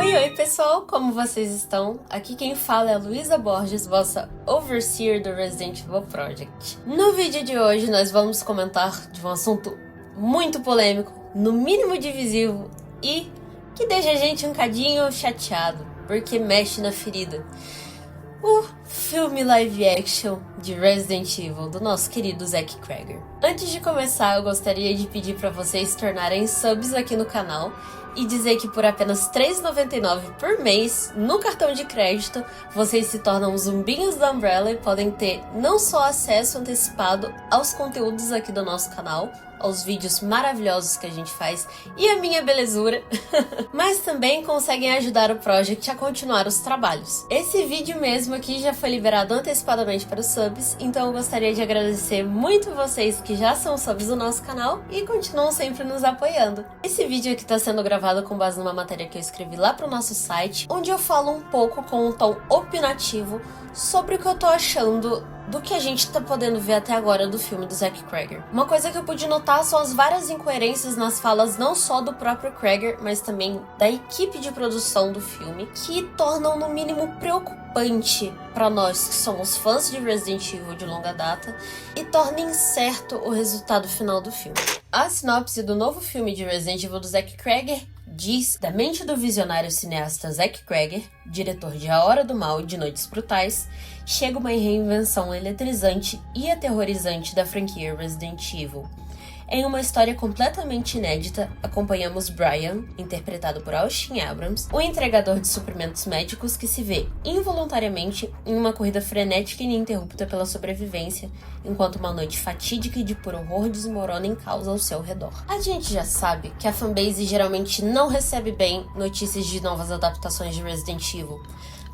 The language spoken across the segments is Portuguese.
Oi pessoal, como vocês estão? Aqui quem fala é a Luísa Borges, vossa Overseer do Resident Evil Project. No vídeo de hoje nós vamos comentar de um assunto muito polêmico, no mínimo divisivo e que deixa a gente um cadinho chateado, porque mexe na ferida. O filme live action de Resident Evil do nosso querido Zack Cregger. Antes de começar, eu gostaria de pedir para vocês se tornarem subs aqui no canal e dizer que por apenas R$ 3,99 por mês no cartão de crédito, vocês se tornam zumbinhos da Umbrella e podem ter não só acesso antecipado aos conteúdos aqui do nosso canal, aos vídeos maravilhosos que a gente faz e a minha belezura, mas também conseguem ajudar o Project a continuar os trabalhos. Esse vídeo mesmo aqui já foi liberado antecipadamente para os subs, então eu gostaria de agradecer muito vocês que já são subs do nosso canal e continuam sempre nos apoiando. Esse vídeo aqui está sendo gravado com base numa matéria que eu escrevi lá para o nosso site, onde eu falo um pouco com um tom opinativo sobre o que eu tô achando do que a gente tá podendo ver até agora do filme do Zack Cregger. Uma coisa que eu pude notar são as várias incoerências nas falas não só do próprio Cregger, mas também da equipe de produção do filme, que tornam no mínimo preocupante para nós que somos fãs de Resident Evil de longa data e torna incerto o resultado final do filme. A sinopse do novo filme de Resident Evil do Zack Cregger diz: da mente do visionário cineasta Zack Cregger, diretor de A Hora do Mal e de Noites Brutais, chega uma reinvenção eletrizante e aterrorizante da franquia Resident Evil. Em uma história completamente inédita, acompanhamos Brian, interpretado por Austin Abrams, um entregador de suprimentos médicos que se vê involuntariamente em uma corrida frenética e ininterrupta pela sobrevivência, enquanto uma noite fatídica e de puro horror desmorona em caos ao seu redor. A gente já sabe que a fanbase geralmente não recebe bem notícias de novas adaptações de Resident Evil.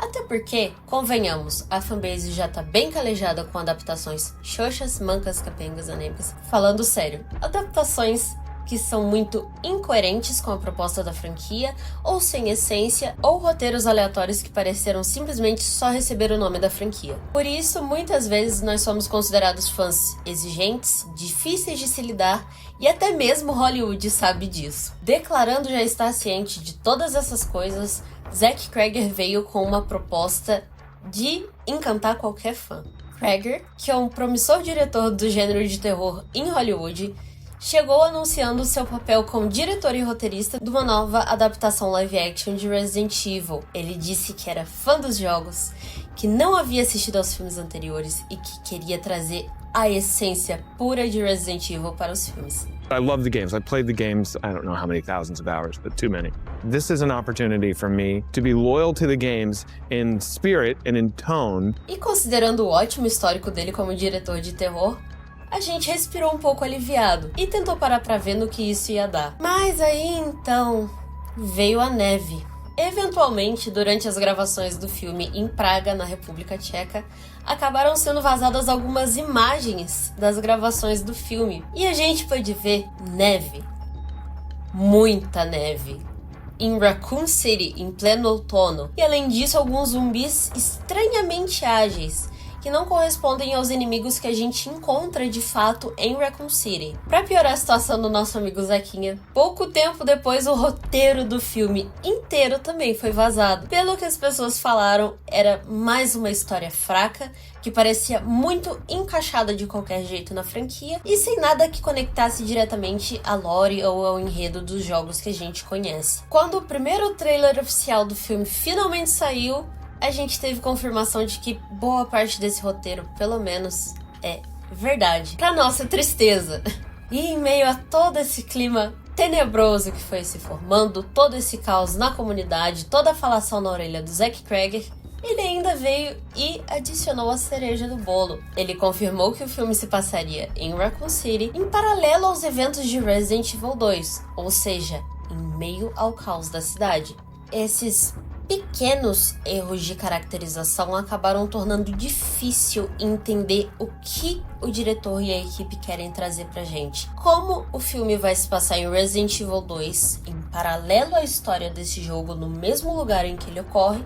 Até porque, convenhamos, a fanbase já tá bem calejada com adaptações xoxas, mancas, capengas, anêmicas. Falando sério, adaptações que são muito incoerentes com a proposta da franquia, ou sem essência, ou roteiros aleatórios que pareceram simplesmente só receber o nome da franquia. Por isso, muitas vezes nós somos considerados fãs exigentes, difíceis de se lidar, e até mesmo Hollywood sabe disso. Declarando já estar ciente de todas essas coisas, Zack Cregger veio com uma proposta de encantar qualquer fã. Cregger, que é um promissor diretor do gênero de terror em Hollywood, chegou anunciando seu papel como diretor e roteirista de uma nova adaptação live action de Resident Evil. Ele disse que era fã dos jogos, que não havia assistido aos filmes anteriores e que queria trazer a essência pura de Resident Evil para os filmes. I love the games. I played the games, I don't know how many thousands of hours, but too many. This is an opportunity for me to be loyal to the games in spirit and in tone. E considerando o ótimo histórico dele como diretor de terror, a gente respirou um pouco aliviado e tentou parar pra ver no que isso ia dar. Mas aí então veio a neve. Eventualmente, durante as gravações do filme em Praga, na República Tcheca, acabaram sendo vazadas algumas imagens das gravações do filme. E a gente pôde ver neve. Muita neve. Em Raccoon City, em pleno outono. E além disso, alguns zumbis estranhamente ágeis, que não correspondem aos inimigos que a gente encontra de fato em Raccoon City. Pra piorar a situação do nosso amigo Zequinha, pouco tempo depois o roteiro do filme inteiro também foi vazado. Pelo que as pessoas falaram, era mais uma história fraca, que parecia muito encaixada de qualquer jeito na franquia e sem nada que conectasse diretamente a lore ou ao enredo dos jogos que a gente conhece. Quando o primeiro trailer oficial do filme finalmente saiu, a gente teve confirmação de que boa parte desse roteiro, pelo menos, é verdade. Pra nossa tristeza. E em meio a todo esse clima tenebroso que foi se formando, todo esse caos na comunidade, toda a falação na orelha do Zack Cregger, ele ainda veio e adicionou a cereja do bolo. Ele confirmou que o filme se passaria em Raccoon City, em paralelo aos eventos de Resident Evil 2, ou seja, em meio ao caos da cidade. Esses pequenos erros de caracterização acabaram tornando difícil entender o que o diretor e a equipe querem trazer pra gente. Como o filme vai se passar em Resident Evil 2, em paralelo à história desse jogo no mesmo lugar em que ele ocorre,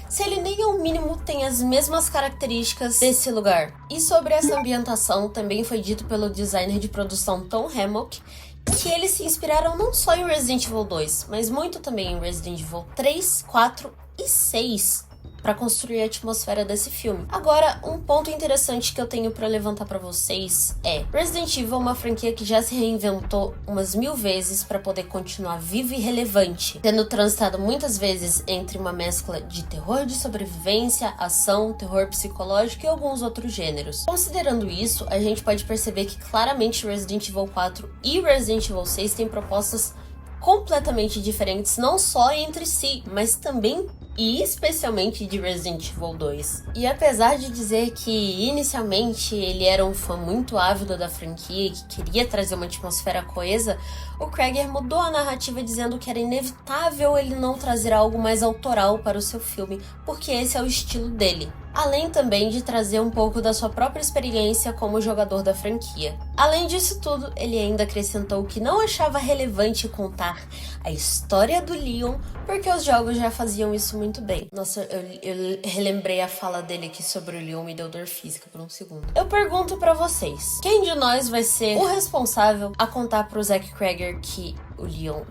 se ele nem ao mínimo tem as mesmas características desse lugar. E sobre essa ambientação também foi dito pelo designer de produção Tom Hammock, que eles se inspiraram não só em Resident Evil 2, mas muito também em Resident Evil 3, 4 e 6, para construir a atmosfera desse filme. Agora, um ponto interessante que eu tenho para levantar para vocês é: Resident Evil é uma franquia que já se reinventou umas 1000 vezes para poder continuar viva e relevante, tendo transitado muitas vezes entre uma mescla de terror de sobrevivência, ação, terror psicológico e alguns outros gêneros. Considerando isso, a gente pode perceber que claramente Resident Evil 4 e Resident Evil 6 têm propostas completamente diferentes, não só entre si, mas também e especialmente de Resident Evil 2. E apesar de dizer que inicialmente ele era um fã muito ávido da franquia e que queria trazer uma atmosfera coesa, o Krieger mudou a narrativa dizendo que era inevitável ele não trazer algo mais autoral para o seu filme, porque esse é o estilo dele. Além também de trazer um pouco da sua própria experiência como jogador da franquia. Além disso tudo, ele ainda acrescentou que não achava relevante contar a história do Leon, porque os jogos já faziam isso muito bem. Nossa, eu relembrei a fala dele aqui sobre o Leon, me deu dor física por um segundo. Eu pergunto pra vocês, quem de nós vai ser o responsável a contar pro Zack Krieger que o Leon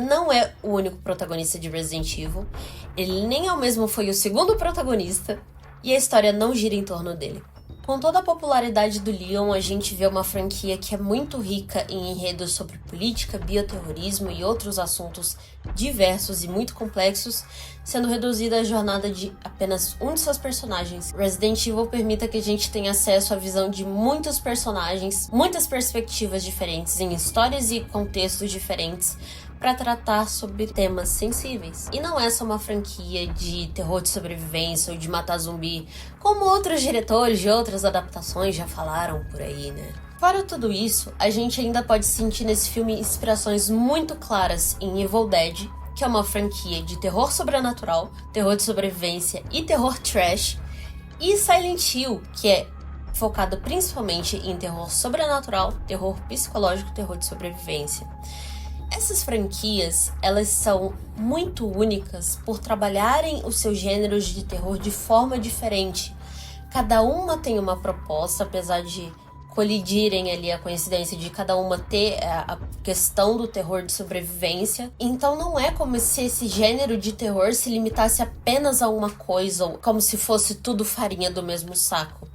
não é o único protagonista de Resident Evil, ele nem ao mesmo foi o segundo protagonista, e a história não gira em torno dele? Com toda a popularidade do Leon, a gente vê uma franquia que é muito rica em enredos sobre política, bioterrorismo e outros assuntos diversos e muito complexos, sendo reduzida a jornada de apenas um de seus personagens. Resident Evil permite que a gente tenha acesso à visão de muitos personagens, muitas perspectivas diferentes, em histórias e contextos diferentes, para tratar sobre temas sensíveis. E não é só uma franquia de terror de sobrevivência ou de matar zumbi, como outros diretores de outras adaptações já falaram por aí, né? Fora tudo isso, a gente ainda pode sentir nesse filme inspirações muito claras em Evil Dead, que é uma franquia de terror sobrenatural, terror de sobrevivência e terror trash, e Silent Hill, que é focado principalmente em terror sobrenatural, terror psicológico e terror de sobrevivência. Essas franquias, elas são muito únicas por trabalharem os seus gêneros de terror de forma diferente. Cada uma tem uma proposta, apesar de colidirem ali a coincidência de cada uma ter a questão do terror de sobrevivência. Então não é como se esse gênero de terror se limitasse apenas a uma coisa, ou como se fosse tudo farinha do mesmo saco.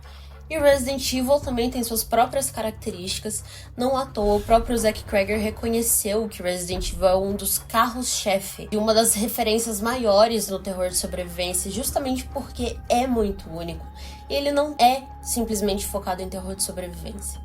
E Resident Evil também tem suas próprias características. Não à toa, o próprio Zack Krieger reconheceu que Resident Evil é um dos carros-chefe e uma das referências maiores no terror de sobrevivência, justamente porque é muito único. E ele não é simplesmente focado em terror de sobrevivência.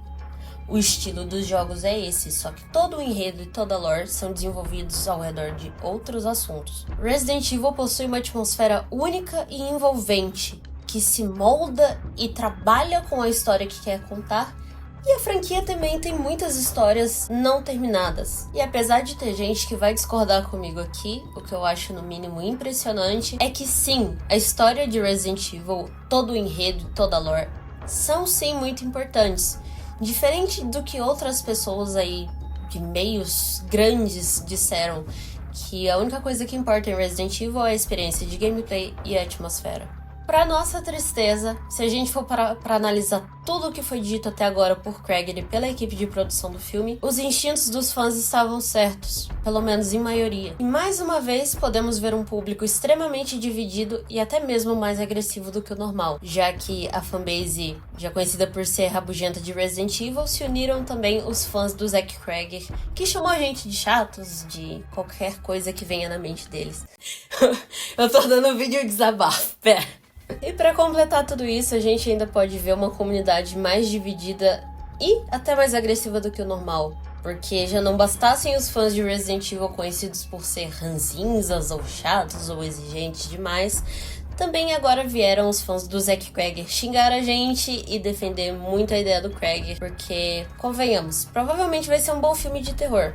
O estilo dos jogos é esse, só que todo o enredo e toda a lore são desenvolvidos ao redor de outros assuntos. Resident Evil possui uma atmosfera única e envolvente, que se molda e trabalha com a história que quer contar, e a franquia também tem muitas histórias não terminadas. E apesar de ter gente que vai discordar comigo aqui, o que eu acho no mínimo impressionante é que sim, a história de Resident Evil, todo o enredo e toda a lore são sim muito importantes. Diferente do que outras pessoas aí de meios grandes disseram, que a única coisa que importa em Resident Evil é a experiência de gameplay e a atmosfera. Pra nossa tristeza, se a gente for para analisar tudo o que foi dito até agora por Krieger e pela equipe de produção do filme, os instintos dos fãs estavam certos, pelo menos em maioria. E mais uma vez podemos ver um público extremamente dividido e até mesmo mais agressivo do que o normal, já que a fanbase, já conhecida por ser rabugenta de Resident Evil, se uniram também os fãs do Zack Krieger, que chamou a gente de chatos, de qualquer coisa que venha na mente deles. Eu tô dando vídeo desabafo, pera. E para completar tudo isso, a gente ainda pode ver uma comunidade mais dividida e até mais agressiva do que o normal. Porque já não bastassem os fãs de Resident Evil conhecidos por ser ranzinzas ou chatos ou exigentes demais, também agora vieram os fãs do Zack Krieger xingar a gente e defender muito a ideia do Krieger, porque, convenhamos, provavelmente vai ser um bom filme de terror.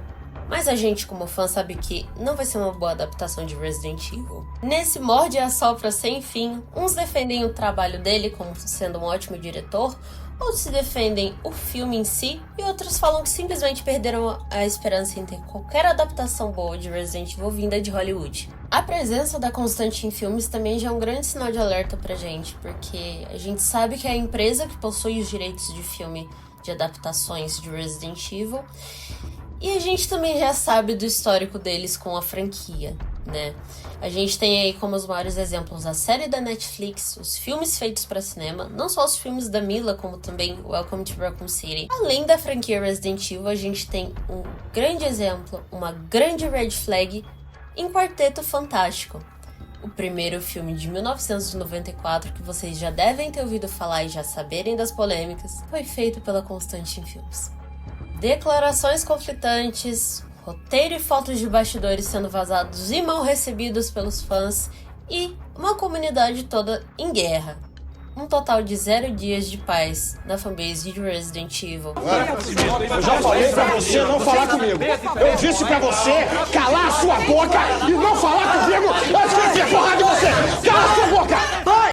Mas a gente, como fã, sabe que não vai ser uma boa adaptação de Resident Evil. Nesse morde e assopra sem fim, uns defendem o trabalho dele como sendo um ótimo diretor, outros defendem o filme em si, e outros falam que simplesmente perderam a esperança em ter qualquer adaptação boa de Resident Evil vinda de Hollywood. A presença da Constante em filmes também já é um grande sinal de alerta pra gente, porque a gente sabe que é a empresa que possui os direitos de filme de adaptações de Resident Evil, E a gente também já sabe do histórico deles com a franquia, né? A gente tem aí como os maiores exemplos a série da Netflix, os filmes feitos para cinema, não só os filmes da Mila, como também Welcome to Raccoon City. Além da franquia Resident Evil, a gente tem um grande exemplo, uma grande red flag em Quarteto Fantástico. O primeiro filme de 1994, que vocês já devem ter ouvido falar e já saberem das polêmicas, foi feito pela Constantin Films. Declarações conflitantes, roteiro e fotos de bastidores sendo vazados e mal recebidos pelos fãs e uma comunidade toda em guerra. Um total de 0 dias de paz na fanbase de Resident Evil. Eu já falei pra você não falar comigo. Eu disse pra você calar a sua boca e não falar comigo antes que eu enfie a porrada em você. Cala a sua boca!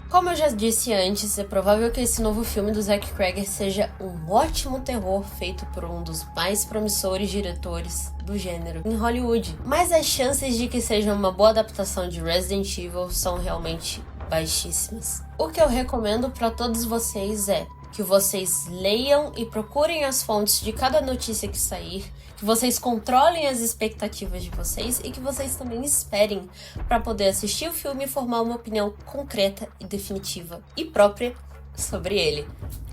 Como eu já disse antes, é provável que esse novo filme do Zack Cregger seja um ótimo terror feito por um dos mais promissores diretores do gênero em Hollywood. Mas as chances de que seja uma boa adaptação de Resident Evil são realmente baixíssimas. O que eu recomendo para todos vocês é que vocês leiam e procurem as fontes de cada notícia que sair, que vocês controlem as expectativas de vocês e que vocês também esperem para poder assistir o filme e formar uma opinião concreta e definitiva e própria sobre ele.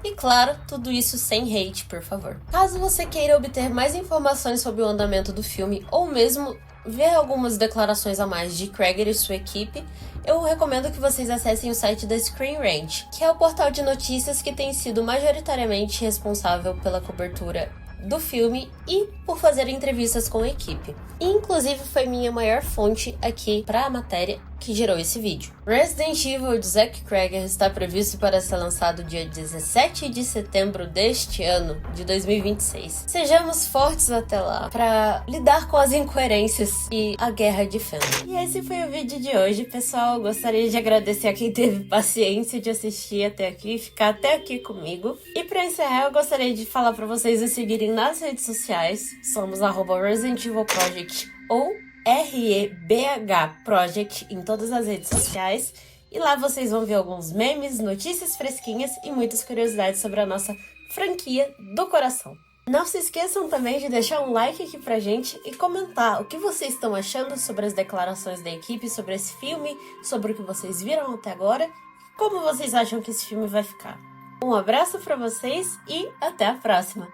E claro, tudo isso sem hate, por favor. Caso você queira obter mais informações sobre o andamento do filme ou mesmo ver algumas declarações a mais de Cregger e sua equipe, eu recomendo que vocês acessem o site da Screen Rant, que é o portal de notícias que tem sido majoritariamente responsável pela cobertura do filme e por fazer entrevistas com a equipe. E, inclusive, foi minha maior fonte aqui para a matéria que gerou esse vídeo. Resident Evil de Zack Cregger está previsto para ser lançado dia 17 de setembro deste ano, de 2026. Sejamos fortes até lá para lidar com as incoerências e a guerra de fandom. E esse foi o vídeo de hoje, pessoal. Gostaria de agradecer a quem teve paciência de assistir até aqui, ficar até aqui comigo. E para encerrar, eu gostaria de falar para vocês nos seguirem nas redes sociais. Somos @Resident Evil Project ou REBH Project em todas as redes sociais. E lá vocês vão ver alguns memes, notícias fresquinhas e muitas curiosidades sobre a nossa franquia do coração. Não se esqueçam também de deixar um like aqui pra gente e comentar o que vocês estão achando sobre as declarações da equipe, sobre esse filme, sobre o que vocês viram até agora e como vocês acham que esse filme vai ficar. Um abraço pra vocês e até a próxima!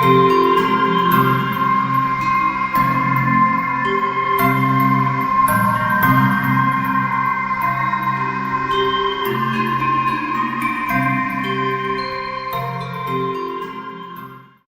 Thank you.